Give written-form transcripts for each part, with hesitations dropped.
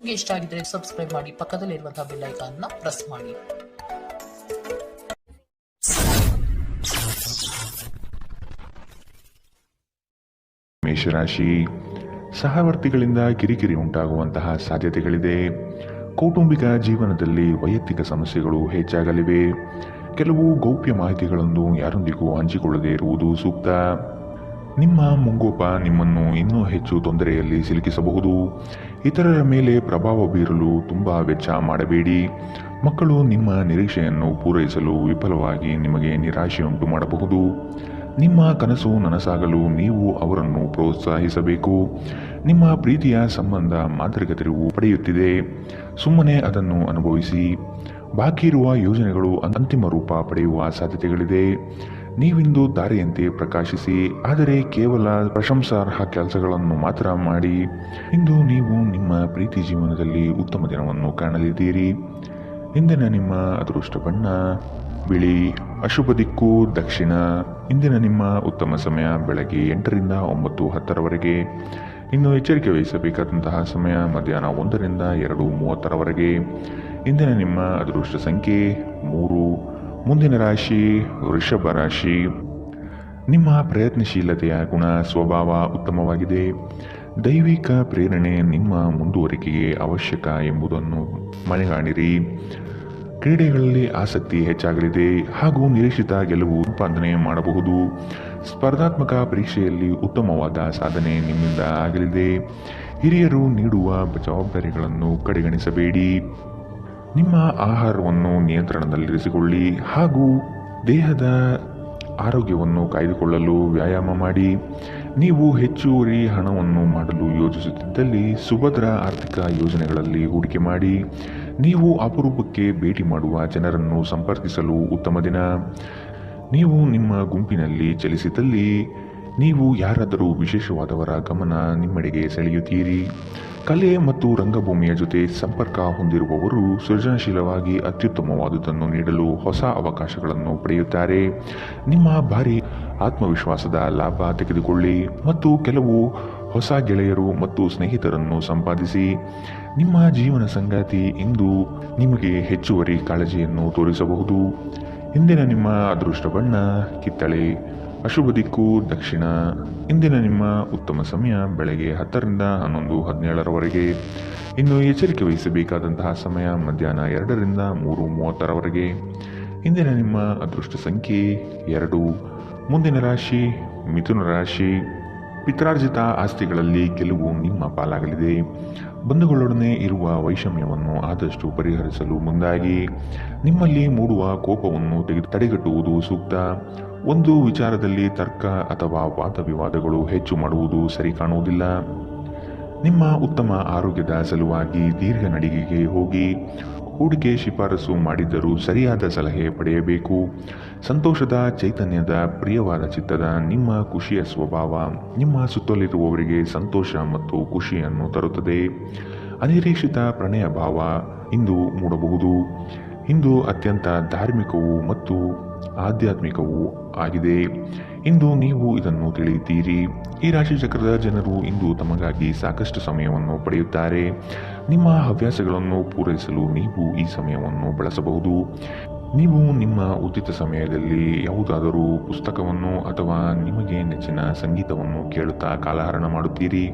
ನಿಮಗೆ ಇಷ್ಟ ಆಗಿದ್ರೆ ಸಬ್ಸ್ಕ್ರೈಬ್ ಮಾಡಿ, ಪಕ್ಕದಲ್ಲಿರುವಂತಹ ಬೆಲ್ ಐಕಾನ್ ನ ಪ್ರೆಸ್ ಮಾಡಿ. ಮೇಷರಾಶಿ, ಸಹವರ್ತಿಗಳಿಂದ ಕಿರಿಕಿರಿ ಉಂಟಾಗುವಂತಹ ಸಾಧ್ಯತೆಗಳಿದೆ. ಕೌಟುಂಬಿಕ ಜೀವನದಲ್ಲಿ ವೈಯಕ್ತಿಕ ಸಮಸ್ಯೆಗಳು ಹೆಚ್ಚಾಗಲಿವೆ. ಕೆಲವು ಗೌಪ್ಯ ಮಾಹಿತಿಗಳನ್ನು ಯಾರೊಂದಿಗೂ ಹಂಚಿಕೊಳ್ಳದೇ ಇರುವುದು ಸೂಕ್ತ. ನಿಮ್ಮ ಮುಂಗೋಪ ನಿಮ್ಮನ್ನು ಇನ್ನೂ ಹೆಚ್ಚು ತೊಂದರೆಯಲ್ಲಿ ಸಿಲುಕಿಸಬಹುದು. ಇತರರ ಮೇಲೆ ಪ್ರಭಾವ ಬೀರಲು ತುಂಬ ವೆಚ್ಚ ಮಾಡಬೇಡಿ. ಮಕ್ಕಳು ನಿಮ್ಮ ನಿರೀಕ್ಷೆಯನ್ನು ಪೂರೈಸಲು ವಿಫಲವಾಗಿ ನಿಮಗೆ ನಿರಾಶೆಯುಂಟು ಮಾಡಬಹುದು. ನಿಮ್ಮ ಕನಸು ನನಸಾಗಲು ನೀವು ಅವರನ್ನು ಪ್ರೋತ್ಸಾಹಿಸಬೇಕು. ನಿಮ್ಮ ಪ್ರೀತಿಯ ಸಂಬಂಧ ಮಾಂತ್ರಿಕ ತಿರುವು ಪಡೆಯುತ್ತಿದೆ. ಸುಮ್ಮನೆ ಅದನ್ನು ಅನುಭವಿಸಿ. ಬಾಕಿ ಇರುವ ಯೋಜನೆಗಳು ಅಂತಿಮ ರೂಪ ಪಡೆಯುವ ಸಾಧ್ಯತೆಗಳಿದೆ. ನೀವಿಂದು ದಾರಿಯಂತೆ ಪ್ರಕಾಶಿಸಿ, ಆದರೆ ಕೇವಲ ಪ್ರಶಂಸಾರ್ಹ ಕೆಲಸಗಳನ್ನು ಮಾತ್ರ ಮಾಡಿ. ಇಂದು ನೀವು ನಿಮ್ಮ ಪ್ರೀತಿ ಜೀವನದಲ್ಲಿ ಉತ್ತಮ ದಿನವನ್ನು ಕಾಣಲಿದ್ದೀರಿ. ಇಂದಿನ ನಿಮ್ಮ ಅದೃಷ್ಟ ಬಣ್ಣ ಬಿಳಿ. ಅಶುಭ ದಿಕ್ಕು ದಕ್ಷಿಣ. ಇಂದಿನ ನಿಮ್ಮ ಉತ್ತಮ ಸಮಯ ಬೆಳಗ್ಗೆ 8ರಿಂದ 9:10ರವರೆಗೆ. ಇನ್ನು ಎಚ್ಚರಿಕೆ ವಹಿಸಬೇಕಾದಂತಹ ಸಮಯ ಮಧ್ಯಾಹ್ನ 1ರಿಂದ 2:30ರವರೆಗೆ. ಇಂದಿನ ನಿಮ್ಮ ಅದೃಷ್ಟ ಸಂಖ್ಯೆ 3. ಮುಂದಿನ ರಾಶಿ ವೃಷಭ ರಾಶಿ. ನಿಮ್ಮ ಪ್ರಯತ್ನಶೀಲತೆಯ ಗುಣ ಸ್ವಭಾವ ಉತ್ತಮವಾಗಿದೆ. ದೈವಿಕ ಪ್ರೇರಣೆ ನಿಮ್ಮ ಮುಂದುವರಿಕೆಗೆ ಅವಶ್ಯಕ ಎಂಬುದನ್ನು ಮನೆಗಾಣಿರಿ. ಕ್ರೀಡೆಗಳಲ್ಲಿ ಆಸಕ್ತಿ ಹೆಚ್ಚಾಗಲಿದೆ ಹಾಗೂ ನಿರೀಕ್ಷಿತ ಗೆಲುವು ಸಂಪಾದನೆ ಮಾಡಬಹುದು. ಸ್ಪರ್ಧಾತ್ಮಕ ಪರೀಕ್ಷೆಯಲ್ಲಿ ಉತ್ತಮವಾದ ಸಾಧನೆ ನಿಮ್ಮಿಂದ ಆಗಲಿದೆ. ಹಿರಿಯರು ನೀಡುವ ಜವಾಬ್ದಾರಿಗಳನ್ನು ಕಡೆಗಣಿಸಬೇಡಿ. ನಿಮ್ಮ ಆಹಾರವನ್ನು ನಿಯಂತ್ರಣದಲ್ಲಿರಿಸಿಕೊಳ್ಳಿ ಹಾಗೂ ದೇಹದ ಆರೋಗ್ಯವನ್ನು ಕಾಯ್ದುಕೊಳ್ಳಲು ವ್ಯಾಯಾಮ ಮಾಡಿ. ನೀವು ಹೆಚ್ಚುವರಿ ಹಣವನ್ನು ಮಾಡಲು ಯೋಜಿಸುತ್ತಿದ್ದಲ್ಲಿ ಸುಭದ್ರ ಆರ್ಥಿಕ ಯೋಜನೆಗಳಲ್ಲಿ ಹೂಡಿಕೆ ಮಾಡಿ. ನೀವು ಅಪರೂಪಕ್ಕೆ ಭೇಟಿ ಮಾಡುವ ಜನರನ್ನು ಸಂಪರ್ಕಿಸಲು ಉತ್ತಮ ದಿನ. ನೀವು ನಿಮ್ಮ ಗುಂಪಿನಲ್ಲಿ ಚಲಿಸಿದಲ್ಲಿ ನೀವು ಯಾರಾದರೂ ವಿಶೇಷವಾದವರ ಗಮನ ನಿಮ್ಮೆಡೆಗೆ ಸೆಳೆಯುತ್ತೀರಿ. ಕಲೆ ಮತ್ತು ರಂಗಭೂಮಿಯ ಜೊತೆ ಸಂಪರ್ಕ ಹೊಂದಿರುವವರು ಸೃಜನಶೀಲವಾಗಿ ಅತ್ಯುತ್ತಮವಾದುದನ್ನು ನೀಡಲು ಹೊಸ ಅವಕಾಶಗಳನ್ನು ಪಡೆಯುತ್ತಾರೆ. ನಿಮ್ಮ ಭಾರಿ ಆತ್ಮವಿಶ್ವಾಸದ ಲಾಭ ತೆಗೆದುಕೊಳ್ಳಿ ಮತ್ತು ಕೆಲವು ಹೊಸ ಗೆಳೆಯರು ಮತ್ತು ಸ್ನೇಹಿತರನ್ನು ಸಂಪಾದಿಸಿ. ನಿಮ್ಮ ಜೀವನ ಸಂಗಾತಿ ಇಂದು ನಿಮಗೆ ಹೆಚ್ಚುವರಿ ಕಾಳಜಿಯನ್ನು ತೋರಿಸಬಹುದು. ಇಂದಿನ ನಿಮ್ಮ ಅದೃಷ್ಟ ಬಣ್ಣ ಕಿತ್ತಳೆ. ಅಶುಭ ದಿಕ್ಕು ದಕ್ಷಿಣ. ಇಂದಿನ ನಿಮ್ಮ ಉತ್ತಮ ಸಮಯ ಬೆಳಗ್ಗೆ 10ರಿಂದ 11:17ರವರೆಗೆ. ಇನ್ನು ಎಚ್ಚರಿಕೆ ವಹಿಸಬೇಕಾದಂತಹ ಸಮಯ ಮಧ್ಯಾಹ್ನ 2ರಿಂದ 3:30ರವರೆಗೆ. ಇಂದಿನ ನಿಮ್ಮ ಅದೃಷ್ಟ ಸಂಖ್ಯೆ 2. ಮುಂದಿನ ರಾಶಿ ಮಿಥುನ ರಾಶಿ. ಪಿತ್ರಾರ್ಜಿತ ಆಸ್ತಿಗಳಲ್ಲಿ ಗೆಲುವು ನಿಮ್ಮ ಪಾಲಾಗಲಿದೆ. ಬಂಧುಗಳೊಡನೆ ಇರುವ ವೈಷಮ್ಯವನ್ನು ಆದಷ್ಟು ಪರಿಹರಿಸಲು ಮುಂದಾಗಿ. ನಿಮ್ಮಲ್ಲಿ ಮೂಡುವ ಕೋಪವನ್ನು ತಡೆಗಟ್ಟುವುದು ಸೂಕ್ತ. ಒಂದು ವಿಚಾರದಲ್ಲಿ ತರ್ಕ ಅಥವಾ ವಾದ ವಿವಾದಗಳು ಹೆಚ್ಚು ಮಾಡುವುದು ಸರಿ ಕಾಣುವುದಿಲ್ಲ. ನಿಮ್ಮ ಉತ್ತಮ ಆರೋಗ್ಯದ ಸಲುವಾಗಿ ದೀರ್ಘ ನಡಿಗೆಗೆ ಹೋಗಿ. ಹೂಡಿಕೆ ಶಿಫಾರಸು ಮಾಡಿದ್ದರೂ ಸರಿಯಾದ ಸಲಹೆ ಪಡೆಯಬೇಕು. ಸಂತೋಷದ ಚೈತನ್ಯದ ಪ್ರಿಯವಾದ ಚಿತ್ತದ ನಿಮ್ಮ ಖುಷಿಯ ಸ್ವಭಾವ ನಿಮ್ಮ ಸುತ್ತಲಿರುವವರಿಗೆ ಸಂತೋಷ ಮತ್ತು ಖುಷಿಯನ್ನು ತರುತ್ತದೆ. ಅನಿರೀಕ್ಷಿತ ಪ್ರಣಯ ಭಾವ ಇಂದು ಮೂಡಬಹುದು. ಇಂದು ಅತ್ಯಂತ ಧಾರ್ಮಿಕವೂ ಮತ್ತು ಆಧ್ಯಾತ್ಮಿಕವೂ ಆಗಿದೆ. ಇಂದು ನೀವು ಇದನ್ನು ತಿಳಿಯುತ್ತೀರಿ. ಈ ರಾಶಿ ಚಕ್ರದ ಜನರು ಇಂದು ತಮಗಾಗಿ ಸಾಕಷ್ಟು ಸಮಯವನ್ನು ಪಡೆಯುತ್ತಾರೆ. ನಿಮ್ಮ ಹವ್ಯಾಸಗಳನ್ನು ಪೂರೈಸಲು ನೀವು ಈ ಸಮಯವನ್ನು ಬಳಸಬಹುದು. ನೀವು ನಿಮ್ಮ ಉಚಿತ ಸಮಯದಲ್ಲಿ ಯಾವುದಾದರೂ ಪುಸ್ತಕವನ್ನು ಅಥವಾ ನಿಮಗೆ ನೆಚ್ಚಿನ ಸಂಗೀತವನ್ನು ಕೇಳುತ್ತಾ ಕಾಲಹರಣ ಮಾಡುತ್ತೀರಿ.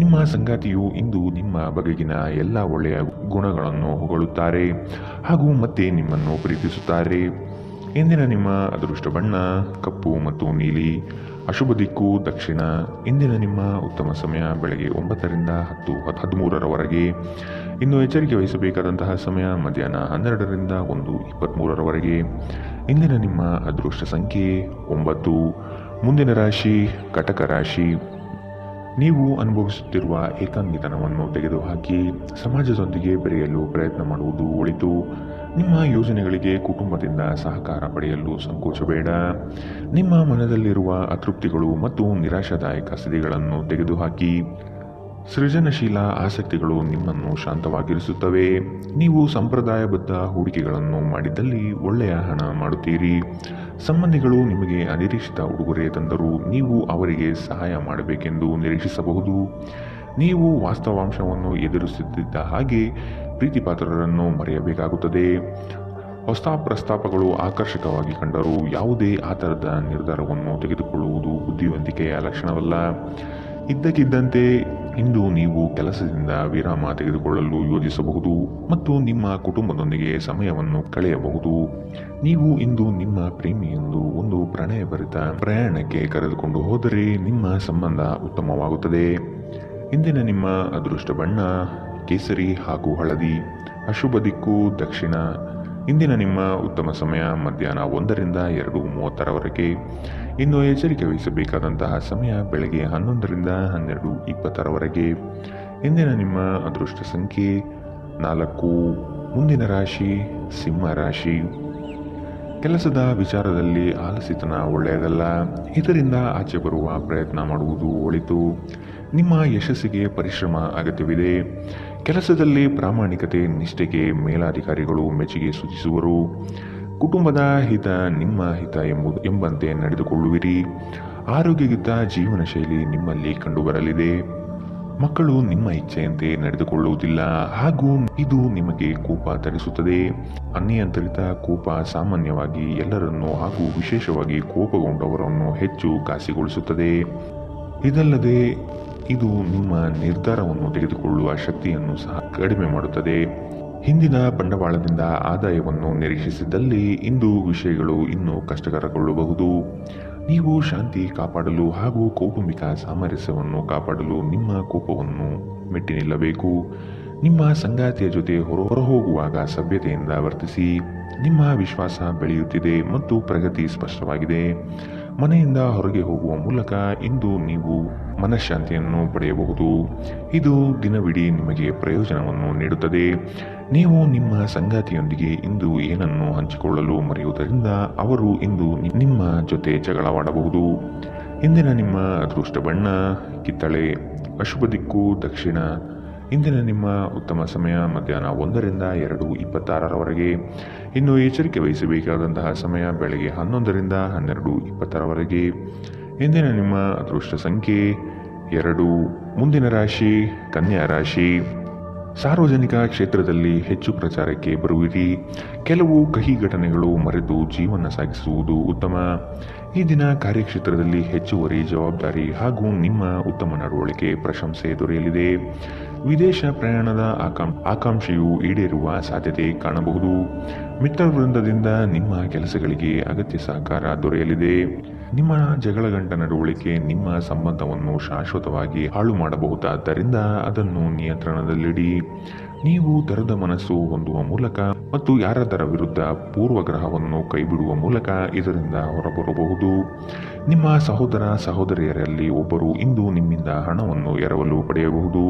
ನಿಮ್ಮ ಸಂಗಾತಿಯು ಇಂದು ನಿಮ್ಮ ಬಗೆಗಿನ ಎಲ್ಲ ಒಳ್ಳೆಯ ಗುಣಗಳನ್ನು ಹೊಗಳುತ್ತಾರೆ ಹಾಗೂ ಮತ್ತೆ ನಿಮ್ಮನ್ನು ಪ್ರೀತಿಸುತ್ತಾರೆ. ಇಂದಿನ ನಿಮ್ಮ ಅದೃಷ್ಟ ಬಣ್ಣ ಕಪ್ಪು ಮತ್ತು ನೀಲಿ. ಅಶುಭ ದಿಕ್ಕು ದಕ್ಷಿಣ. ಇಂದಿನ ನಿಮ್ಮ ಉತ್ತಮ ಸಮಯ ಬೆಳಗ್ಗೆ 9ರಿಂದ 10:13ರವರೆಗೆ. ಇನ್ನು ಎಚ್ಚರಿಕೆ ವಹಿಸಬೇಕಾದಂತಹ ಸಮಯ ಮಧ್ಯಾಹ್ನ 12ರಿಂದ 1:23ರವರೆಗೆ. ಇಂದಿನ ನಿಮ್ಮ ಅದೃಷ್ಟ ಸಂಖ್ಯೆ 9. ಮುಂದಿನ ರಾಶಿ ಕಟಕ ರಾಶಿ. ನೀವು ಅನುಭವಿಸುತ್ತಿರುವ ಏಕಾಂಗಿತನವನ್ನು ತೆಗೆದುಹಾಕಿ ಸಮಾಜದೊಂದಿಗೆ ಬೆರೆಯಲು ಪ್ರಯತ್ನ ಮಾಡುವುದು ಒಳಿತು. ನಿಮ್ಮ ಯೋಜನೆಗಳಿಗೆ ಕುಟುಂಬದಿಂದ ಸಹಕಾರ ಪಡೆಯಲು ಸಂಕೋಚಬೇಡ. ನಿಮ್ಮ ಮನದಲ್ಲಿರುವ ಅತೃಪ್ತಿಗಳು ಮತ್ತು ನಿರಾಶಾದಾಯಕ ಸ್ಥಿತಿಗಳನ್ನು ತೆಗೆದುಹಾಕಿ. ಸೃಜನಶೀಲ ಆಸಕ್ತಿಗಳು ನಿಮ್ಮನ್ನು ಶಾಂತವಾಗಿರಿಸುತ್ತವೆ. ನೀವು ಸಂಪ್ರದಾಯಬದ್ಧ ಹೂಡಿಕೆಗಳನ್ನು ಮಾಡಿದ್ದಲ್ಲಿ ಒಳ್ಳೆಯ ಹಣ ಮಾಡುತ್ತೀರಿ. ಸಂಬಂಧಿಗಳು ನಿಮಗೆ ಅನಿರೀಕ್ಷಿತ ಉಡುಗೊರೆ ತಂದರೂ ನೀವು ಅವರಿಗೆ ಸಹಾಯ ಮಾಡಬೇಕೆಂದು ನಿರೀಕ್ಷಿಸಬಹುದು. ನೀವು ವಾಸ್ತವಾಂಶವನ್ನು ಎದುರಿಸುತ್ತಿದ್ದ ಹಾಗೆ ಪ್ರೀತಿಪಾತ್ರರನ್ನು ಮರೆಯಬೇಕಾಗುತ್ತದೆ. ಹೊಸ ಪ್ರಸ್ತಾಪಗಳು ಆಕರ್ಷಕವಾಗಿ ಕಂಡರೂ ಯಾವುದೇ ಆ ಥರದ ನಿರ್ಧಾರವನ್ನು ತೆಗೆದುಕೊಳ್ಳುವುದು ಬುದ್ಧಿವಂತಿಕೆಯ ಲಕ್ಷಣವಲ್ಲ. ಇದ್ದಕ್ಕಿದ್ದಂತೆ ಇಂದು ನೀವು ಕೆಲಸದಿಂದ ವಿರಾಮ ತೆಗೆದುಕೊಳ್ಳಲು ಯೋಜಿಸಬಹುದು ಮತ್ತು ನಿಮ್ಮ ಕುಟುಂಬದೊಂದಿಗೆ ಸಮಯವನ್ನು ಕಳೆಯಬಹುದು. ನೀವು ಇಂದು ನಿಮ್ಮ ಪ್ರೇಮಿಯೊಂದು ಒಂದು ಪ್ರಣಯಭರಿತ ಪ್ರಯಾಣಕ್ಕೆ ಕರೆದುಕೊಂಡು ಹೋದರೆ ನಿಮ್ಮ ಸಂಬಂಧ ಉತ್ತಮವಾಗುತ್ತದೆ. ಇಂದಿನ ನಿಮ್ಮ ಅದೃಷ್ಟ ಬಣ್ಣ ಕೇಸರಿ ಹಾಗೂ ಹಳದಿ. ಅಶುಭ ದಿಕ್ಕು ದಕ್ಷಿಣ. ಇಂದಿನ ನಿಮ್ಮ ಉತ್ತಮ ಸಮಯ ಮಧ್ಯಾಹ್ನ 1ರಿಂದ 2:30ರವರೆಗೆ. ಇನ್ನು ಎಚ್ಚರಿಕೆ ವಹಿಸಬೇಕಾದಂತಹ ಸಮಯ ಬೆಳಗ್ಗೆ 11ರಿಂದ 12:20ರವರೆಗೆ. ಇಂದಿನ ನಿಮ್ಮ ಅದೃಷ್ಟ ಸಂಖ್ಯೆ 4. ಮುಂದಿನ ರಾಶಿ ಸಿಂಹ ರಾಶಿ. ಕೆಲಸದ ವಿಚಾರದಲ್ಲಿ ಆಲಸ್ಯತನ ಒಳ್ಳೆಯದಲ್ಲ. ಇದರಿಂದ ಆಚೆ ಬರುವ ಪ್ರಯತ್ನ ಮಾಡುವುದು ಒಳಿತು. ನಿಮ್ಮ ಯಶಸ್ಸಿಗೆ ಪರಿಶ್ರಮ ಅಗತ್ಯವಿದೆ. ಕೆಲಸದಲ್ಲಿ ಪ್ರಾಮಾಣಿಕತೆ ನಿಷ್ಠೆಗೆ ಮೇಲಾಧಿಕಾರಿಗಳು ಮೆಚ್ಚುಗೆ ಸೂಚಿಸುವರು. ಕುಟುಂಬದ ಹಿತ ನಿಮ್ಮ ಹಿತ ಎಂಬಂತೆ ನಡೆದುಕೊಳ್ಳುವಿರಿ. ಆರೋಗ್ಯಯುತ ಜೀವನ ಶೈಲಿ ನಿಮ್ಮಲ್ಲಿ ಕಂಡುಬರಲಿದೆ. ಮಕ್ಕಳು ನಿಮ್ಮ ಇಚ್ಛೆಯಂತೆ ನಡೆದುಕೊಳ್ಳುವುದಿಲ್ಲ ಹಾಗೂ ಇದು ನಿಮಗೆ ಕೋಪ ತರಿಸುತ್ತದೆ. ಅನಿಯಂತ್ರಿತ ಕೋಪ ಸಾಮಾನ್ಯವಾಗಿ ಎಲ್ಲರನ್ನೂ ಹಾಗೂ ವಿಶೇಷವಾಗಿ ಕೋಪಗೊಂಡವರನ್ನು ಹೆಚ್ಚು ಘಾಸಿಗೊಳಿಸುತ್ತದೆ. ಇದಲ್ಲದೆ ಇದು ನಿಮ್ಮ ನಿರ್ಧಾರವನ್ನು ತೆಗೆದುಕೊಳ್ಳುವ ಶಕ್ತಿಯನ್ನು ಸಹ ಕಡಿಮೆ ಮಾಡುತ್ತದೆ. ಹಿಂದಿನ ಬಂಡವಾಳದಿಂದ ಆದಾಯವನ್ನು ನಿರೀಕ್ಷಿಸಿದ್ದಲ್ಲಿ ಇಂದು ವಿಷಯಗಳು ಇನ್ನೂ ಕಷ್ಟಕರಗೊಳ್ಳಬಹುದು. ನೀವು ಶಾಂತಿ ಕಾಪಾಡಲು ಹಾಗೂ ಕೌಟುಂಬಿಕ ಸಾಮರಸ್ಯವನ್ನು ಕಾಪಾಡಲು ನಿಮ್ಮ ಕೋಪವನ್ನು ಮೆಟ್ಟಿ ನಿಲ್ಲಬೇಕು. ನಿಮ್ಮ ಸಂಗಾತಿಯ ಜೊತೆ ಹೊರಹೋಗುವಾಗ ಸಭ್ಯತೆಯಿಂದ ವರ್ತಿಸಿ. ನಿಮ್ಮ ವಿಶ್ವಾಸ ಬೆಳೆಯುತ್ತಿದೆ ಮತ್ತು ಪ್ರಗತಿ ಸ್ಪಷ್ಟವಾಗಿದೆ. ಮನೆಯಿಂದ ಹೊರಗೆ ಹೋಗುವ ಮೂಲಕ ಇಂದು ನೀವು ಮನಃಶಾಂತಿಯನ್ನು ಪಡೆಯಬಹುದು. ಇದು ದಿನವಿಡೀ ನಿಮಗೆ ಪ್ರಯೋಜನವನ್ನು ನೀಡುತ್ತದೆ. ನೀವು ನಿಮ್ಮ ಸಂಗಾತಿಯೊಂದಿಗೆ ಇಂದು ಏನನ್ನು ಹಂಚಿಕೊಳ್ಳಲು ಮರೆಯುವುದರಿಂದ ಅವರು ಇಂದು ನಿಮ್ಮ ಜೊತೆ ಜಗಳವಾಡಬಹುದು. ಇಂದಿನ ನಿಮ್ಮ ಅದೃಷ್ಟ ಬಣ್ಣ ಕಿತ್ತಳೆ. ಅಶುಭ ದಿಕ್ಕು ದಕ್ಷಿಣ. ಇಂದಿನ ನಿಮ್ಮ ಉತ್ತಮ ಸಮಯ ಮಧ್ಯಾಹ್ನ 1ರಿಂದ 2:26ರವರೆಗೆ. ಇನ್ನು ಎಚ್ಚರಿಕೆ ವಹಿಸಬೇಕಾದಂತಹ ಸಮಯ ಬೆಳಗ್ಗೆ 11ರಿಂದ 12:20ರವರೆಗೆ. ಇಂದಿನ ನಿಮ್ಮ ಅದೃಷ್ಟ ಸಂಖ್ಯೆ 2. ಮುಂದಿನ ರಾಶಿ ಕನ್ಯಾ ರಾಶಿ. ಸಾರ್ವಜನಿಕ ಕ್ಷೇತ್ರದಲ್ಲಿ ಹೆಚ್ಚು ಪ್ರಚಾರಕ್ಕೆ ಬರುವಿರಿ. ಕೆಲವು ಕಹಿ ಘಟನೆಗಳು ಮರೆತು ಜೀವನ ಸಾಗಿಸುವುದು ಉತ್ತಮ. ಈ ದಿನ ಕಾರ್ಯಕ್ಷೇತ್ರದಲ್ಲಿ ಹೆಚ್ಚುವರಿ ಜವಾಬ್ದಾರಿ ಹಾಗೂ ನಿಮ್ಮ ಉತ್ತಮ ನಡವಳಿಕೆ ಪ್ರಶಂಸೆ ದೊರೆಯಲಿದೆ. ವಿದೇಶ ಪ್ರಯಾಣದ ಆಕಾಂಕ್ಷೆಯು ಈಡೇರುವ ಸಾಧ್ಯತೆ ಕಾಣಬಹುದು. ಮಿತ್ರವೃಂದದಿಂದ ನಿಮ್ಮ ಕೆಲಸಗಳಿಗೆ ಅಗತ್ಯ ಸಹಕಾರ ದೊರೆಯಲಿದೆ. ನಿಮ್ಮ ಜಗಳಗಂಟ ನಡವಳಿಕೆ ನಿಮ್ಮ ಸಂಬಂಧವನ್ನು ಶಾಶ್ವತವಾಗಿ ಹಾಳು ಮಾಡಬಹುದಾದ್ದರಿಂದ ಅದನ್ನು ನಿಯಂತ್ರಣದಲ್ಲಿಡಿ. ನೀವು ತೆರೆದ ಮನಸ್ಸು ಹೊಂದುವ ಮೂಲಕ ಮತ್ತು ಯಾರದರ ವಿರುದ್ಧ ಪೂರ್ವಗ್ರಹವನ್ನು ಕೈಬಿಡುವ ಮೂಲಕ ಇದರಿಂದ ಹೊರಬರಬಹುದು. ನಿಮ್ಮ ಸಹೋದರ ಸಹೋದರಿಯರಲ್ಲಿ ಒಬ್ಬರು ಇಂದು ನಿಮ್ಮಿಂದ ಹಣವನ್ನು ಎರವಲು ಪಡೆಯಬಹುದು.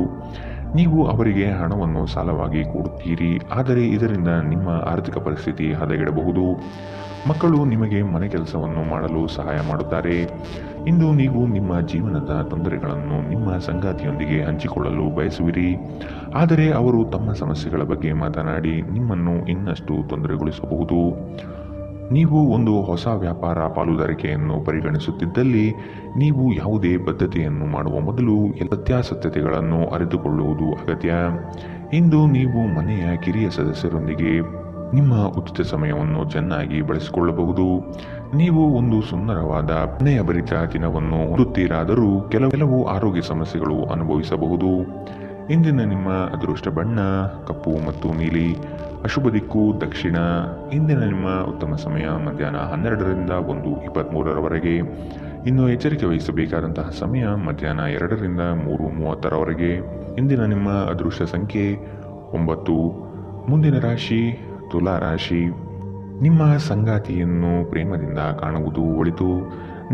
ನೀವು ಅವರಿಗೆ ಹಣವನ್ನು ಸಾಲವಾಗಿ ಕೊಡುತ್ತೀರಿ, ಆದರೆ ಇದರಿಂದ ನಿಮ್ಮ ಆರ್ಥಿಕ ಪರಿಸ್ಥಿತಿ ಹದಗೆಡಬಹುದು. ಮಕ್ಕಳು ನಿಮಗೆ ಮನೆ ಕೆಲಸವನ್ನು ಮಾಡಲು ಸಹಾಯ ಮಾಡುತ್ತಾರೆ. ಇಂದು ನೀವು ನಿಮ್ಮ ಜೀವನದ ತೊಂದರೆಗಳನ್ನು ನಿಮ್ಮ ಸಂಗಾತಿಯೊಂದಿಗೆ ಹಂಚಿಕೊಳ್ಳಲು ಬಯಸುವಿರಿ, ಆದರೆ ಅವರು ತಮ್ಮ ಸಮಸ್ಯೆಗಳ ಬಗ್ಗೆ ಮಾತನಾಡಿ ನಿಮ್ಮನ್ನು ಇನ್ನಷ್ಟು ತೊಂದರೆಗೊಳಿಸಬಹುದು. ನೀವು ಒಂದು ಹೊಸ ವ್ಯಾಪಾರ ಪಾಲುದಾರಿಕೆಯನ್ನು ಪರಿಗಣಿಸುತ್ತಿದ್ದಲ್ಲಿ ನೀವು ಯಾವುದೇ ಬದ್ಧತೆಯನ್ನು ಮಾಡುವ ಮೊದಲು ಸತ್ಯಾಸತ್ಯತೆಗಳನ್ನು ಅರಿತುಕೊಳ್ಳುವುದು ಅಗತ್ಯ. ಇಂದು ನೀವು ಮನೆಯ ಕಿರಿಯ ಸದಸ್ಯರೊಂದಿಗೆ ನಿಮ್ಮ ಉಚಿತ ಸಮಯವನ್ನು ಚೆನ್ನಾಗಿ ಬಳಸಿಕೊಳ್ಳಬಹುದು. ನೀವು ಒಂದು ಸುಂದರವಾದ ಪ್ರಣಯಭರಿತ ದಿನವನ್ನು ಹೊಂದುತ್ತೀರಾದರೂ ಕೆಲವು ಆರೋಗ್ಯ ಸಮಸ್ಯೆಗಳು ಅನುಭವಿಸಬಹುದು. ಇಂದಿನ ನಿಮ್ಮ ಅದೃಷ್ಟ ಬಣ್ಣ ಕಪ್ಪು ಮತ್ತು ನೀಲಿ. ಅಶುಭ ದಿಕ್ಕು ದಕ್ಷಿಣ. ಇಂದಿನ ನಿಮ್ಮ ಉತ್ತಮ ಸಮಯ ಮಧ್ಯಾಹ್ನ 12ರಿಂದ 1:23ರವರೆಗೆ. ಇನ್ನು ಎಚ್ಚರಿಕೆ ವಹಿಸಬೇಕಾದಂತಹ ಸಮಯ ಮಧ್ಯಾಹ್ನ 2ರಿಂದ 3:30ರವರೆಗೆ. ಇಂದಿನ ನಿಮ್ಮ ಅದೃಷ್ಟ ಸಂಖ್ಯೆ 9. ಮುಂದಿನ ರಾಶಿ ತುಲಾ ರಾಶಿ. ನಿಮ್ಮ ಸಂಗಾತಿಯನ್ನು ಪ್ರೇಮದಿಂದ ಕಾಣುವುದು ಒಳಿತು.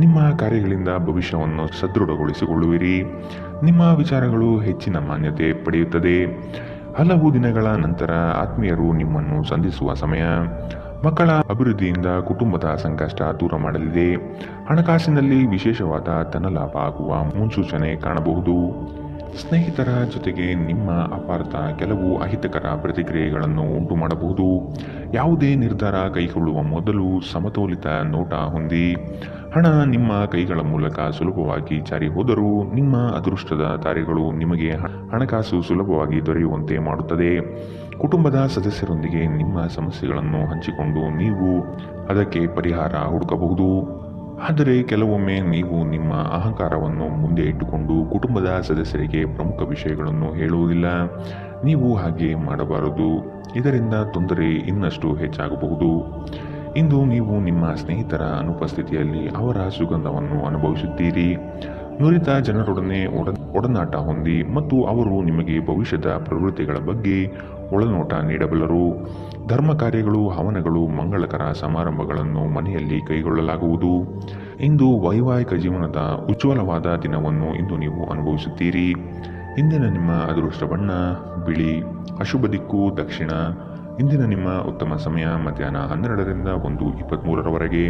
ನಿಮ್ಮ ಕಾರ್ಯಗಳಿಂದ ಭವಿಷ್ಯವನ್ನು ಸದೃಢಗೊಳಿಸಿಕೊಳ್ಳುವಿರಿ. ನಿಮ್ಮ ವಿಚಾರಗಳು ಹೆಚ್ಚಿನ ಮಾನ್ಯತೆ ಪಡೆಯುತ್ತದೆ. ಹಲವು ದಿನಗಳ ನಂತರ ಆತ್ಮೀಯರು ನಿಮ್ಮನ್ನು ಸಂಧಿಸುವ ಸಮಯ. ಮಕ್ಕಳ ಅಭಿವೃದ್ಧಿಯಿಂದ ಕುಟುಂಬದ ಸಂಕಷ್ಟ ದೂರ ಮಾಡಲಿದೆ. ಹಣಕಾಸಿನಲ್ಲಿ ವಿಶೇಷವಾದ ಧನಲಾಭ ಆಗುವ ಮುನ್ಸೂಚನೆ ಕಾಣಬಹುದು. ಸ್ನೇಹಿತರ ಜೊತೆಗೆ ನಿಮ್ಮ ಅಪಾರ್ಥ ಕೆಲವು ಅಹಿತಕರ ಪ್ರತಿಕ್ರಿಯೆಗಳನ್ನು ಉಂಟು ಮಾಡಬಹುದು. ಯಾವುದೇ ನಿರ್ಧಾರ ಕೈಗೊಳ್ಳುವ ಮೊದಲು ಸಮತೋಲಿತ ನೋಟ ಹೊಂದಿ. ಹಣ ನಿಮ್ಮ ಕೈಗಳ ಮೂಲಕ ಸುಲಭವಾಗಿ ಜಾರಿ ಹೋದರೂ ನಿಮ್ಮ ಅದೃಷ್ಟದ ತಾರೆಗಳು ನಿಮಗೆ ಹಣಕಾಸು ಸುಲಭವಾಗಿ ದೊರೆಯುವಂತೆ ಮಾಡುತ್ತದೆ. ಕುಟುಂಬದ ಸದಸ್ಯರೊಂದಿಗೆ ನಿಮ್ಮ ಸಮಸ್ಯೆಗಳನ್ನು ಹಂಚಿಕೊಂಡು ನೀವು ಅದಕ್ಕೆ ಪರಿಹಾರ ಹುಡುಕಬಹುದು. ಆದರೆ ಕೆಲವೊಮ್ಮೆ ನೀವು ನಿಮ್ಮ ಅಹಂಕಾರವನ್ನು ಮುಂದೆ ಇಟ್ಟುಕೊಂಡು ಕುಟುಂಬದ ಸದಸ್ಯರಿಗೆ ಪ್ರಮುಖ ವಿಷಯಗಳನ್ನು ಹೇಳುವುದಿಲ್ಲ. ನೀವು ಹಾಗೆ ಮಾಡಬಾರದು. ಇದರಿಂದ ತೊಂದರೆ ಇನ್ನಷ್ಟು ಹೆಚ್ಚಾಗಬಹುದು. ಇಂದು ನೀವು ನಿಮ್ಮ ಸ್ನೇಹಿತರ ಅನುಪಸ್ಥಿತಿಯಲ್ಲಿ ಅವರ ಸುಗಂಧವನ್ನು ಅನುಭವಿಸುತ್ತೀರಿ. ನುರಿತ ಜನರೊಡನೆ ಒಡನಾಟ ಹೊಂದಿ ಮತ್ತು ಅವರು ನಿಮಗೆ ಭವಿಷ್ಯದ ಪ್ರವೃತ್ತಿಗಳ ಬಗ್ಗೆ ಒಳನೋಟ ನೀಡಬಲ್ಲರು. ಧರ್ಮ ಕಾರ್ಯಗಳು, ಹವನಗಳು, ಮಂಗಳಕರ ಸಮಾರಂಭಗಳನ್ನು ಮನೆಯಲ್ಲಿ ಕೈಗೊಳ್ಳಲಾಗುವುದು. ಇಂದು ವೈವಾಹಿಕ ಜೀವನದ ಉಜ್ವಲವಾದ ದಿನವನ್ನು ಇಂದು ನೀವು ಅನುಭವಿಸುತ್ತೀರಿ. ಇಂದಿನ ನಿಮ್ಮ ಅದೃಷ್ಟ ಬಣ್ಣ ಬಿಳಿ, ಅಶುಭ ದಿಕ್ಕು ದಕ್ಷಿಣ. ಇಂದಿನ ನಿಮ್ಮ ಉತ್ತಮ ಸಮಯ ಮಧ್ಯಾಹ್ನ 12ರಿಂದ 1:23ರವರೆಗೆ.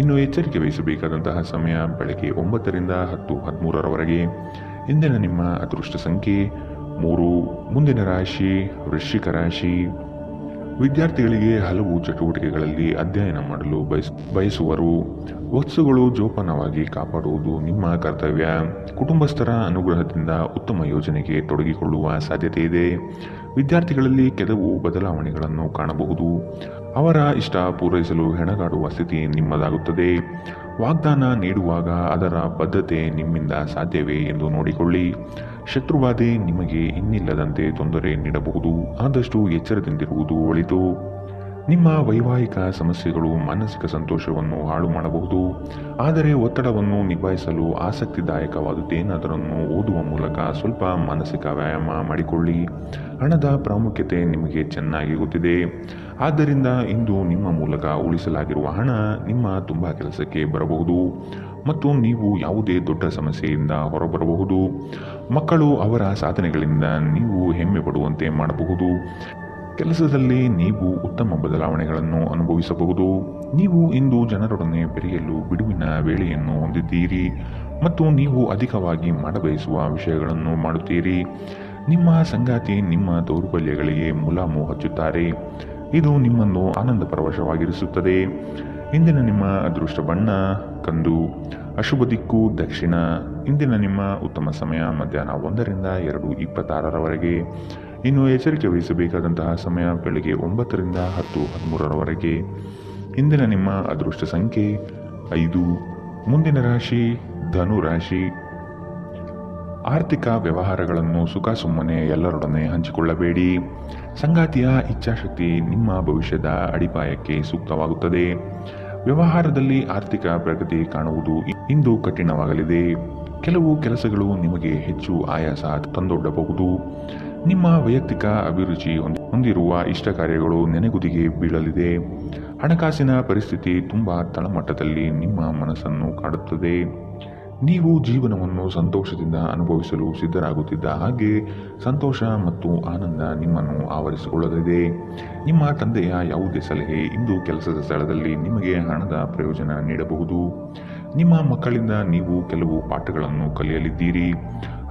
ಇನ್ನು ಎಚ್ಚರಿಕೆ ವಹಿಸಬೇಕಾದಂತಹ ಸಮಯ ಬೆಳಗ್ಗೆ 9ರಿಂದ 10:13ರವರೆಗೆ. ಇಂದಿನ ನಿಮ್ಮ ಅದೃಷ್ಟ ಸಂಖ್ಯೆ 3. ಮುಂದಿನ ರಾಶಿ ವೃಶ್ಚಿಕ ರಾಶಿ. ವಿದ್ಯಾರ್ಥಿಗಳಿಗೆ ಹಲವು ಚಟುವಟಿಕೆಗಳಲ್ಲಿ ಅಧ್ಯಯನ ಮಾಡಲು ಬಯಸುವರು. ವಸ್ತುಗಳು ಜೋಪಾನವಾಗಿ ಕಾಪಾಡುವುದು ನಿಮ್ಮ ಕರ್ತವ್ಯ. ಕುಟುಂಬಸ್ಥರ ಅನುಗ್ರಹದಿಂದ ಉತ್ತಮ ಯೋಜನೆಗೆ ತೊಡಗಿಕೊಳ್ಳುವ ಸಾಧ್ಯತೆ ಇದೆ. ವಿದ್ಯಾರ್ಥಿಗಳಲ್ಲಿ ಕೆಲವು ಬದಲಾವಣೆಗಳನ್ನು ಕಾಣಬಹುದು. ಅವರ ಇಷ್ಟ ಪೂರೈಸಲು ಹೆಣಗಾಡುವ ಸ್ಥಿತಿ ನಿಮ್ಮದಾಗುತ್ತದೆ. ವಾಗ್ದಾನ ನೀಡುವಾಗ ಅದರ ಬದ್ಧತೆ ನಿಮ್ಮಿಂದ ಸಾಧ್ಯವೇ ಎಂದು ನೋಡಿಕೊಳ್ಳಿ. ಶತ್ರುಬಾಧೆ ನಿಮಗೆ ಇನ್ನಿಲ್ಲದಂತೆ ತೊಂದರೆ ನೀಡಬಹುದು. ಆದಷ್ಟು ಎಚ್ಚರದಿಂದಿರುವುದು ಒಳಿತು. ನಿಮ್ಮ ವೈವಾಹಿಕ ಸಮಸ್ಯೆಗಳು ಮಾನಸಿಕ ಸಂತೋಷವನ್ನು ಹಾಳು ಮಾಡಬಹುದು. ಆದರೆ ಒತ್ತಡವನ್ನು ನಿಭಾಯಿಸಲು ಆಸಕ್ತಿದಾಯಕವಾದುದೇನಾದರನ್ನು ಓದುವ ಮೂಲಕ ಸ್ವಲ್ಪ ಮಾನಸಿಕ ವ್ಯಾಯಾಮ ಮಾಡಿಕೊಳ್ಳಿ. ಹಣದ ಪ್ರಾಮುಖ್ಯತೆ ನಿಮಗೆ ಚೆನ್ನಾಗಿ ಗೊತ್ತಿದೆ. ಆದ್ದರಿಂದ ಇಂದು ನಿಮ್ಮ ಮೂಲಕ ಉಳಿಸಲಾಗಿರುವ ಹಣ ನಿಮ್ಮ ತುಂಬ ಕೆಲಸಕ್ಕೆ ಬರಬಹುದು ಮತ್ತು ನೀವು ಯಾವುದೇ ದೊಡ್ಡ ಸಮಸ್ಯೆಯಿಂದ ಹೊರಬರಬಹುದು. ಮಕ್ಕಳು ಅವರ ಸಾಧನೆಗಳಿಂದ ನೀವು ಹೆಮ್ಮೆ ಪಡುವಂತೆ ಮಾಡಬಹುದು. ಕೆಲಸದಲ್ಲಿ ನೀವು ಉತ್ತಮ ಬದಲಾವಣೆಗಳನ್ನು ಅನುಭವಿಸಬಹುದು. ನೀವು ಇಂದು ಜನರೊಡನೆ ಬೆರೆಯಲು ಬಿಡುವಿನ ವೇಳೆಯನ್ನು ಹೊಂದಿದ್ದೀರಿ ಮತ್ತು ನೀವು ಅಧಿಕವಾಗಿ ಮಾಡಬಯಸುವ ವಿಷಯಗಳನ್ನು ಮಾಡುತ್ತೀರಿ. ನಿಮ್ಮ ಸಂಗಾತಿ ನಿಮ್ಮ ದೌರ್ಬಲ್ಯಗಳಿಗೆ ಮುಲಾಮು ಹಚ್ಚುತ್ತಾರೆ. ಇದು ನಿಮ್ಮನ್ನು ಆನಂದ ಪರವಶವಾಗಿರಿಸುತ್ತದೆ. ಇಂದಿನ ನಿಮ್ಮ ಅದೃಷ್ಟ ಬಣ್ಣ ಕಂದು, ಅಶುಭ ದಿಕ್ಕು ದಕ್ಷಿಣ. ಇಂದಿನ ನಿಮ್ಮ ಉತ್ತಮ ಸಮಯ ಮಧ್ಯಾಹ್ನ 1ರಿಂದ 2:26ರವರೆಗೆ. ಇನ್ನು ಎಚ್ಚರಿಕೆ ವಹಿಸಬೇಕಾದಂತಹ ಸಮಯ ಬೆಳಗ್ಗೆ 9ರಿಂದ 10:13ರವರೆಗೆ. ಇಂದಿನ ನಿಮ್ಮ ಅದೃಷ್ಟ ಸಂಖ್ಯೆ 5. ಮುಂದಿನ ರಾಶಿ ಧನು ರಾಶಿ. ಆರ್ಥಿಕ ವ್ಯವಹಾರಗಳನ್ನು ಸುಖ ಸುಮ್ಮನೆ ಎಲ್ಲರೊಡನೆ ಹಂಚಿಕೊಳ್ಳಬೇಡಿ. ಸಂಗಾತಿಯ ಇಚ್ಛಾಶಕ್ತಿ ನಿಮ್ಮ ಭವಿಷ್ಯದ ಅಡಿಪಾಯಕ್ಕೆ ಸೂಕ್ತವಾಗುತ್ತದೆ. ವ್ಯವಹಾರದಲ್ಲಿ ಆರ್ಥಿಕ ಪ್ರಗತಿ ಕಾಣುವುದು ಇಂದು ಕಠಿಣವಾಗಲಿದೆ. ಕೆಲವು ಕೆಲಸಗಳು ನಿಮಗೆ ಹೆಚ್ಚು ಆಯಾಸ ತಂದೊಡ್ಡಬಹುದು. ನಿಮ್ಮ ವೈಯಕ್ತಿಕ ಅಭಿರುಚಿ ಹೊಂದಿರುವ ಇಷ್ಟ ಕಾರ್ಯಗಳು ನೆನೆಗುದಿಗೆ ಬೀಳಲಿದೆ. ಹಣಕಾಸಿನ ಪರಿಸ್ಥಿತಿ ತುಂಬ ತಳಮಟ್ಟದಲ್ಲಿ ನಿಮ್ಮ ಮನಸ್ಸನ್ನು ಕಾಡುತ್ತದೆ. ನೀವು ಜೀವನವನ್ನು ಸಂತೋಷದಿಂದ ಅನುಭವಿಸಲು ಸಿದ್ಧರಾಗುತ್ತಿದ್ದ ಹಾಗೆ ಸಂತೋಷ ಮತ್ತು ಆನಂದ ನಿಮ್ಮನ್ನು ಆವರಿಸಿಕೊಳ್ಳಲಿದೆ. ನಿಮ್ಮ ತಂದೆಯ ಯಾವುದೇ ಸಲಹೆ ಇಂದು ಕೆಲಸದ ಸ್ಥಳದಲ್ಲಿ ನಿಮಗೆ ಹಣದ ಪ್ರಯೋಜನ ನೀಡಬಹುದು. ನಿಮ್ಮ ಮಕ್ಕಳಿಂದ ನೀವು ಕೆಲವು ಪಾಠಗಳನ್ನು ಕಲಿಯಲಿದ್ದೀರಿ.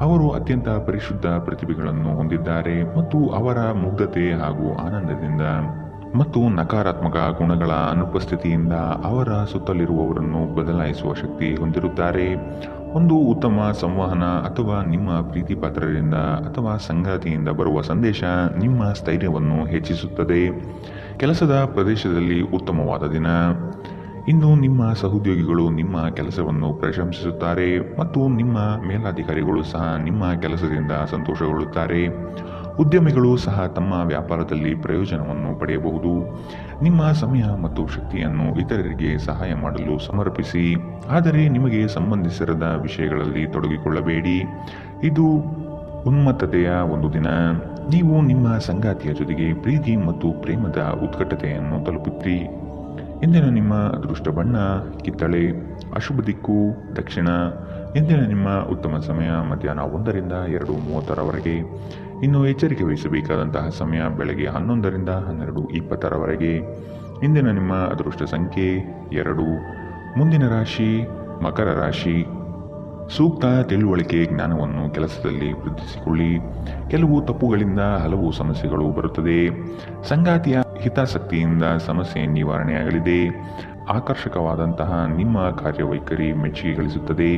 ಅವರು ಅತ್ಯಂತ ಪರಿಶುದ್ಧ ಪ್ರತಿಭೆಗಳನ್ನು ಹೊಂದಿದ್ದಾರೆ ಮತ್ತು ಅವರ ಮುಗ್ಧತೆ ಹಾಗೂ ಆನಂದದಿಂದ ಮತ್ತು ನಕಾರಾತ್ಮಕ ಗುಣಗಳ ಅನುಪಸ್ಥಿತಿಯಿಂದ ಅವರ ಸುತ್ತಲಿರುವವರನ್ನು ಬದಲಾಯಿಸುವ ಶಕ್ತಿ ಹೊಂದಿರುತ್ತಾರೆ. ಒಂದು ಉತ್ತಮ ಸಂವಹನ ಅಥವಾ ನಿಮ್ಮ ಪ್ರೀತಿಪಾತ್ರರಿಂದ ಅಥವಾ ಸಂಗಾತಿಯಿಂದ ಬರುವ ಸಂದೇಶ ನಿಮ್ಮ ಸ್ಥೈರ್ಯವನ್ನು ಹೆಚ್ಚಿಸುತ್ತದೆ. ಕೆಲಸದ ಪ್ರದೇಶದಲ್ಲಿ ಉತ್ತಮವಾದ ದಿನ. ಇನ್ನು ನಿಮ್ಮ ಸಹೋದ್ಯೋಗಿಗಳು ನಿಮ್ಮ ಕೆಲಸವನ್ನು ಪ್ರಶಂಸಿಸುತ್ತಾರೆ ಮತ್ತು ನಿಮ್ಮ ಮೇಲಾಧಿಕಾರಿಗಳು ಸಹ ನಿಮ್ಮ ಕೆಲಸದಿಂದ ಸಂತೋಷಗೊಳ್ಳುತ್ತಾರೆ. ಉದ್ಯಮಿಗಳು ಸಹ ತಮ್ಮ ವ್ಯಾಪಾರದಲ್ಲಿ ಪ್ರಯೋಜನವನ್ನು ಪಡೆಯಬಹುದು. ನಿಮ್ಮ ಸಮಯ ಮತ್ತು ಶಕ್ತಿಯನ್ನು ಇತರರಿಗೆ ಸಹಾಯ ಮಾಡಲು ಸಮರ್ಪಿಸಿ, ಆದರೆ ನಿಮಗೆ ಸಂಬಂಧಿಸಿರದ ವಿಷಯಗಳಲ್ಲಿ ತೊಡಗಿಕೊಳ್ಳಬೇಡಿ. ಇದು ಉನ್ಮತ್ತತೆಯ ಒಂದು ದಿನ. ನೀವು ನಿಮ್ಮ ಸಂಗಾತಿಯ ಜೊತೆಗೆ ಪ್ರೀತಿ ಮತ್ತು ಪ್ರೇಮದ ಉತ್ಕಟತೆಯನ್ನು ತಲುಪುತ್ತೀರಿ. ಇಂದಿನ ನಿಮ್ಮ ಅದೃಷ್ಟ ಬಣ್ಣ ಕಿತ್ತಳೆ, ಅಶುಭ ದಿಕ್ಕು ದಕ್ಷಿಣ. ಇಂದಿನ ನಿಮ್ಮ ಉತ್ತಮ ಸಮಯ ಮಧ್ಯಾಹ್ನ 1ರಿಂದ 2:30ರವರೆಗೆ. ಇನ್ನು ಎಚ್ಚರಿಕೆ ವಹಿಸಬೇಕಾದಂತಹ ಸಮಯ ಬೆಳಗ್ಗೆ 11ರಿಂದ 12:20ರವರೆಗೆ. ಇಂದಿನ ನಿಮ್ಮ ಅದೃಷ್ಟ ಸಂಖ್ಯೆ 2. ಮುಂದಿನ ರಾಶಿ ಮಕರ ರಾಶಿ. ಸೂಕ್ತ ತಿಳುವಳಿಕೆ ಜ್ಞಾನವನ್ನು ಕೆಲಸದಲ್ಲಿ ವೃದ್ಧಿಸಿಕೊಳ್ಳಿ. ಕೆಲವು ತಪ್ಪುಗಳಿಂದ ಹಲವು ಸಮಸ್ಯೆಗಳು ಬರುತ್ತದೆ. ಸಂಗಾತಿಯ ಹಿತಾಸಕ್ತಿಯಿಂದ ಸಮಸ್ಯೆ ನಿವಾರಣೆಯಾಗಲಿದೆ. ಆಕರ್ಷಕವಾದಂತಹ ನಿಮ್ಮ ಕಾರ್ಯವೈಖರಿ ಮೆಚ್ಚುಗೆ ಗಳಿಸುತ್ತದೆ.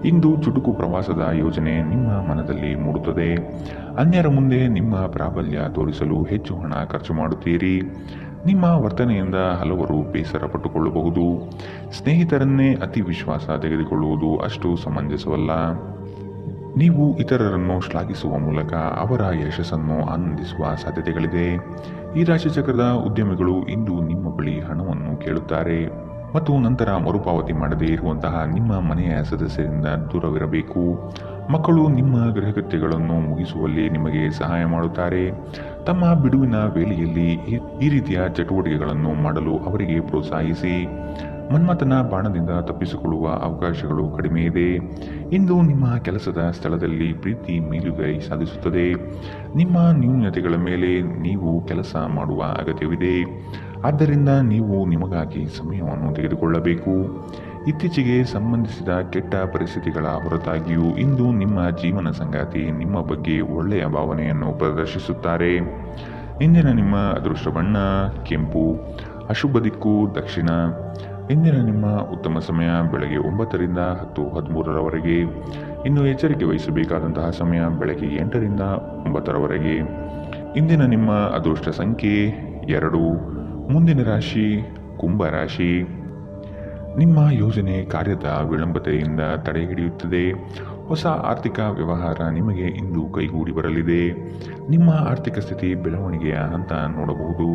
ಇಂದು ಚುಟುಕು ಪ್ರವಾಸದ ಯೋಜನೆ ನಿಮ್ಮ ಮನದಲ್ಲಿ ಮೂಡುತ್ತದೆ. ಅನ್ಯರ ಮುಂದೆ ನಿಮ್ಮ ಪ್ರಾಬಲ್ಯ ತೋರಿಸಲು ಹೆಚ್ಚು ಹಣ ಖರ್ಚು ಮಾಡುತ್ತೀರಿ. ನಿಮ್ಮ ವರ್ತನೆಯಿಂದ ಹಲವರು ಬೇಸರ ಪಟ್ಟುಕೊಳ್ಳಬಹುದು. ಸ್ನೇಹಿತರನ್ನೇ ಅತಿ ವಿಶ್ವಾಸ ತೆಗೆದುಕೊಳ್ಳುವುದು ಅಷ್ಟು ಸಮಂಜಸವಲ್ಲ. ನೀವು ಇತರರನ್ನು ಶ್ಲಾಘಿಸುವ ಮೂಲಕ ಅವರ ಯಶಸ್ಸನ್ನು ಆನಂದಿಸುವ ಸಾಧ್ಯತೆಗಳಿದೆ. ಈ ರಾಶಿಚಕ್ರದ ಉದ್ಯಮಿಗಳು ಇಂದು ನಿಮ್ಮ ಬಳಿ ಹಣವನ್ನು ಕೇಳುತ್ತಾರೆ ಮತ್ತು ನಂತರ ಮರುಪಾವತಿ ಮಾಡದೇ ಇರುವಂತಹ ನಿಮ್ಮ ಮನೆಯ ಸದಸ್ಯರಿಂದ ದೂರವಿರಬೇಕು. ಮಕ್ಕಳು ನಿಮ್ಮ ಗೃಹಕೃತ್ಯಗಳನ್ನು ಮುಗಿಸುವಲ್ಲಿ ನಿಮಗೆ ಸಹಾಯ ಮಾಡುತ್ತಾರೆ. ತಮ್ಮ ಬಿಡುವಿನ ವೇಳೆಯಲ್ಲಿ ಈ ರೀತಿಯ ಚಟುವಟಿಕೆಗಳನ್ನು ಮಾಡಲು ಅವರಿಗೆ ಪ್ರೋತ್ಸಾಹಿಸಿ. ಮನ್ಮಥನ ಬಾಣದಿಂದ ತಪ್ಪಿಸಿಕೊಳ್ಳುವ ಅವಕಾಶಗಳು ಕಡಿಮೆ ಇದೆ. ಇಂದು ನಿಮ್ಮ ಕೆಲಸದ ಸ್ಥಳದಲ್ಲಿ ಪ್ರೀತಿ ಮೇಲುಗೈ ಸಾಧಿಸುತ್ತದೆ. ನಿಮ್ಮ ನ್ಯೂನತೆಗಳ ಮೇಲೆ ನೀವು ಕೆಲಸ ಮಾಡುವ ಅಗತ್ಯವಿದೆ. ಆದ್ದರಿಂದ ನೀವು ನಿಮಗಾಗಿ ಸಮಯವನ್ನು ತೆಗೆದುಕೊಳ್ಳಬೇಕು. ಇತ್ತೀಚೆಗೆ ಸಂಬಂಧಿಸಿದ ಕೆಟ್ಟ ಪರಿಸ್ಥಿತಿಗಳ ಹೊರತಾಗಿಯೂ ಇಂದು ನಿಮ್ಮ ಜೀವನ ಸಂಗಾತಿ ನಿಮ್ಮ ಬಗ್ಗೆ ಒಳ್ಳೆಯ ಭಾವನೆಯನ್ನು ಪ್ರದರ್ಶಿಸುತ್ತಾರೆ. ಇಂದಿನ ನಿಮ್ಮ ಅದೃಷ್ಟ ಬಣ್ಣ ಕೆಂಪು, ಅಶುಭ ದಿಕ್ಕು ದಕ್ಷಿಣ. ಇಂದಿನ ನಿಮ್ಮ ಉತ್ತಮ ಸಮಯ ಬೆಳಗ್ಗೆ 9ರಿಂದ 10:13ರವರೆಗೆ. ಇನ್ನು ಎಚ್ಚರಿಕೆ ವಹಿಸಬೇಕಾದಂತಹ ಸಮಯ ಬೆಳಗ್ಗೆ 8ರಿಂದ 9ರವರೆಗೆ. ಇಂದಿನ ನಿಮ್ಮ ಅದೃಷ್ಟ ಸಂಖ್ಯೆ 2. ಮುಂದಿನ ರಾಶಿ ಕುಂಭ ರಾಶಿ. ನಿಮ್ಮ ಯೋಜನೆ ಕಾರ್ಯದ ವಿಳಂಬತೆಯಿಂದ ತಡೆ ಹಿಡಿಯುತ್ತದೆ. ಹೊಸ ಆರ್ಥಿಕ ವ್ಯವಹಾರ ನಿಮಗೆ ಇಂದು ಕೈಗೂಡಿ ಬರಲಿದೆ. ನಿಮ್ಮ ಆರ್ಥಿಕ ಸ್ಥಿತಿ ಬೆಳವಣಿಗೆಯ ಹಂತ ನೋಡಬಹುದು.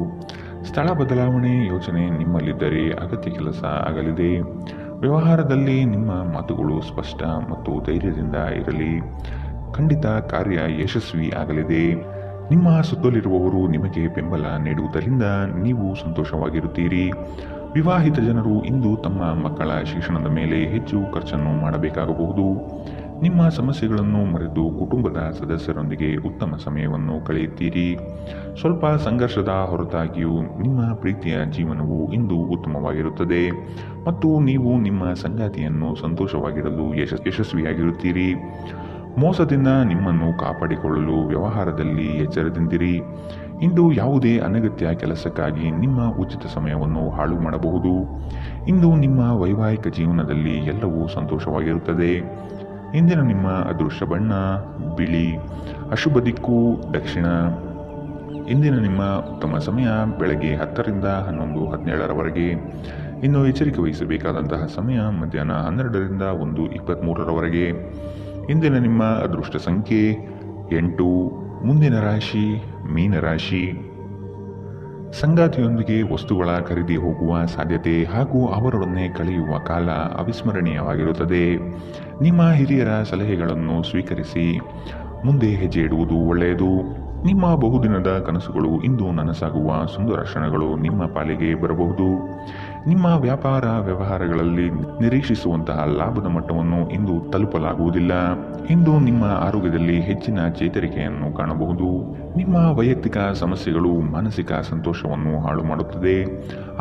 ಸ್ಥಳ ಬದಲಾವಣೆ ಯೋಜನೆ ನಿಮ್ಮಲ್ಲಿದ್ದರೆ ಅಗತ್ಯ ಕೆಲಸ ಆಗಲಿದೆ. ವ್ಯವಹಾರದಲ್ಲಿ ನಿಮ್ಮ ಮಾತುಗಳು ಸ್ಪಷ್ಟ ಮತ್ತು ಧೈರ್ಯದಿಂದ ಇರಲಿ. ಖಂಡಿತ ಕಾರ್ಯ ಯಶಸ್ವಿ ಆಗಲಿದೆ. ನಿಮ್ಮ ಸುತ್ತಲಿರುವವರು ನಿಮಗೆ ಬೆಂಬಲ ನೀಡುವುದರಿಂದ ನೀವು ಸಂತೋಷವಾಗಿರುತ್ತೀರಿ. ವಿವಾಹಿತ ಜನರು ಇಂದು ತಮ್ಮ ಮಕ್ಕಳ ಶಿಕ್ಷಣದ ಮೇಲೆ ಹೆಚ್ಚು ಖರ್ಚನ್ನು ಮಾಡಬೇಕಾಗಬಹುದು. ನಿಮ್ಮ ಸಮಸ್ಯೆಗಳನ್ನು ಮರೆತು ಕುಟುಂಬದ ಸದಸ್ಯರೊಂದಿಗೆ ಉತ್ತಮ ಸಮಯವನ್ನು ಕಳೆಯುತ್ತೀರಿ. ಸ್ವಲ್ಪ ಸಂಘರ್ಷದ ಹೊರತಾಗಿಯೂ ನಿಮ್ಮ ಪ್ರೀತಿಯ ಜೀವನವು ಇಂದು ಉತ್ತಮವಾಗಿರುತ್ತದೆ ಮತ್ತು ನೀವು ನಿಮ್ಮ ಸಂಗಾತಿಯನ್ನು ಸಂತೋಷವಾಗಿರಲು ಯಶಸ್ವಿಯಾಗಿರುತ್ತೀರಿ. ಮೋಸದಿಂದ ನಿಮ್ಮನ್ನು ಕಾಪಾಡಿಕೊಳ್ಳಲು ವ್ಯವಹಾರದಲ್ಲಿ ಎಚ್ಚರದಿಂದಿರಿ. ಇಂದು ಯಾವುದೇ ಅನಗತ್ಯ ಕೆಲಸಕ್ಕಾಗಿ ನಿಮ್ಮ ಉಚಿತ ಸಮಯವನ್ನು ಹಾಳು ಮಾಡಬಹುದು. ಇಂದು ನಿಮ್ಮ ವೈವಾಹಿಕ ಜೀವನದಲ್ಲಿ ಎಲ್ಲವೂ ಸಂತೋಷವಾಗಿರುತ್ತದೆ. ಇಂದಿನ ನಿಮ್ಮ ಅದೃಷ್ಟ ಬಣ್ಣ ಬಿಳಿ, ಅಶುಭ ದಿಕ್ಕು ದಕ್ಷಿಣ. ಇಂದಿನ ನಿಮ್ಮ ಉತ್ತಮ ಸಮಯ ಬೆಳಗ್ಗೆ 10ರಿಂದ 11:17ರವರೆಗೆ. ಇನ್ನು ಎಚ್ಚರಿಕೆ ವಹಿಸಬೇಕಾದಂತಹ ಸಮಯ ಮಧ್ಯಾಹ್ನ 12ರಿಂದ 1:23ರವರೆಗೆ. ಇಂದಿನ ನಿಮ್ಮ ಅದೃಷ್ಟ ಸಂಖ್ಯೆ 8. ಮುಂದಿನ ರಾಶಿ ಮೀನರಾಶಿ. ಸಂಗಾತಿಯೊಂದಿಗೆ ವಸ್ತುಗಳ ಖರೀದಿ ಹೋಗುವ ಸಾಧ್ಯತೆ ಹಾಗೂ ಅವರೊಡನೆ ಕಳೆಯುವ ಕಾಲ ಅವಿಸ್ಮರಣೀಯವಾಗಿರುತ್ತದೆ. ನಿಮ್ಮ ಹಿರಿಯರ ಸಲಹೆಗಳನ್ನು ಸ್ವೀಕರಿಸಿ ಮುಂದೆ ಹೆಜ್ಜೆ ಇಡುವುದು ಒಳ್ಳೆಯದು. ನಿಮ್ಮ ಬಹುದಿನದ ಕನಸುಗಳು ಇಂದು ನನಸಾಗುವ ಸುಂದರ ಕ್ಷಣಗಳು ನಿಮ್ಮ ಪಾಲಿಗೆ ಬರಬಹುದು. ನಿಮ್ಮ ವ್ಯಾಪಾರ ವ್ಯವಹಾರಗಳಲ್ಲಿ ನಿರೀಕ್ಷಿಸುವಂತಹ ಲಾಭದ ಮಟ್ಟವನ್ನು ಇಂದು ತಲುಪಲಾಗುವುದಿಲ್ಲ. ಇಂದು ನಿಮ್ಮ ಆರೋಗ್ಯದಲ್ಲಿ ಹೆಚ್ಚಿನ ಚೇತರಿಕೆಯನ್ನು ಕಾಣಬಹುದು. ನಿಮ್ಮ ವೈಯಕ್ತಿಕ ಸಮಸ್ಯೆಗಳು ಮಾನಸಿಕ ಸಂತೋಷವನ್ನು ಹಾಳು ಮಾಡುತ್ತದೆ.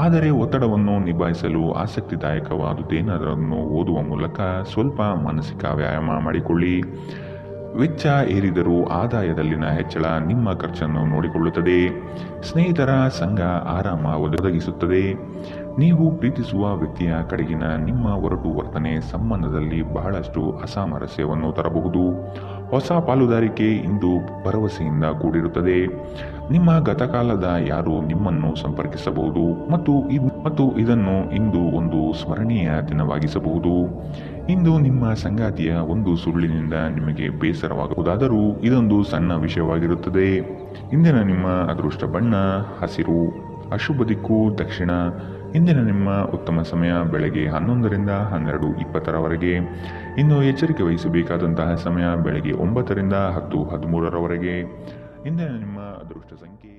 ಆದರೆ ಒತ್ತಡವನ್ನು ನಿಭಾಯಿಸಲು ಆಸಕ್ತಿದಾಯಕವಾದುದೇನಾದರನ್ನು ಓದುವ ಮೂಲಕ ಸ್ವಲ್ಪ ಮಾನಸಿಕ ವ್ಯಾಯಾಮ ಮಾಡಿಕೊಳ್ಳಿ. ವೆಚ್ಚ ಏರಿದರೂ ಆದಾಯದಲ್ಲಿನ ಹೆಚ್ಚಳ ನಿಮ್ಮ ಖರ್ಚನ್ನು ನೋಡಿಕೊಳ್ಳುತ್ತದೆ. ಸ್ನೇಹಿತರ ಸಂಘ ಆರಾಮ ಒದಗಿಸುತ್ತದೆ. ನೀವು ಪ್ರೀತಿಸುವ ವ್ಯಕ್ತಿಯ ಕಡೆಗಿನ ನಿಮ್ಮ ಒರಟು ವರ್ತನೆ ಸಂಬಂಧದಲ್ಲಿ ಬಹಳಷ್ಟು ಅಸಾಮರಸ್ಯವನ್ನು ತರಬಹುದು. ಹೊಸ ಪಾಲುದಾರಿಕೆ ಇಂದು ಭರವಸೆಯಿಂದ ಕೂಡಿರುತ್ತದೆ. ನಿಮ್ಮ ಗತಕಾಲದ ಯಾರು ನಿಮ್ಮನ್ನು ಸಂಪರ್ಕಿಸಬಹುದು ಮತ್ತು ಇದನ್ನು ಇಂದು ಒಂದು ಸ್ಮರಣೀಯ ದಿನವಾಗಿಸಬಹುದು. ಇಂದು ನಿಮ್ಮ ಸಂಗಾತಿಯ ಒಂದು ಸುಳ್ಳಿನಿಂದ ನಿಮಗೆ ಬೇಸರವಾಗಬಹುದಾದರೂ ಇದೊಂದು ಸಣ್ಣ ವಿಷಯವಾಗಿರುತ್ತದೆ. ಇಂದಿನ ನಿಮ್ಮ ಅದೃಷ್ಟ ಬಣ್ಣ ಹಸಿರು, ಅಶುಭ ದಿಕ್ಕು ದಕ್ಷಿಣ. ಇಂದಿನ ನಿಮ್ಮ ಉತ್ತಮ ಸಮಯ ಬೆಳಗ್ಗೆ 11ರಿಂದ 12:20ರವರೆಗೆ. ಇನ್ನು ಎಚ್ಚರಿಕೆ ವಹಿಸಬೇಕಾದಂತಹ ಸಮಯ ಬೆಳಗ್ಗೆ 9ರಿಂದ 10:13ರವರೆಗೆ. ಇಂದಿನ ನಿಮ್ಮ ಅದೃಷ್ಟ ಸಂಖ್ಯೆ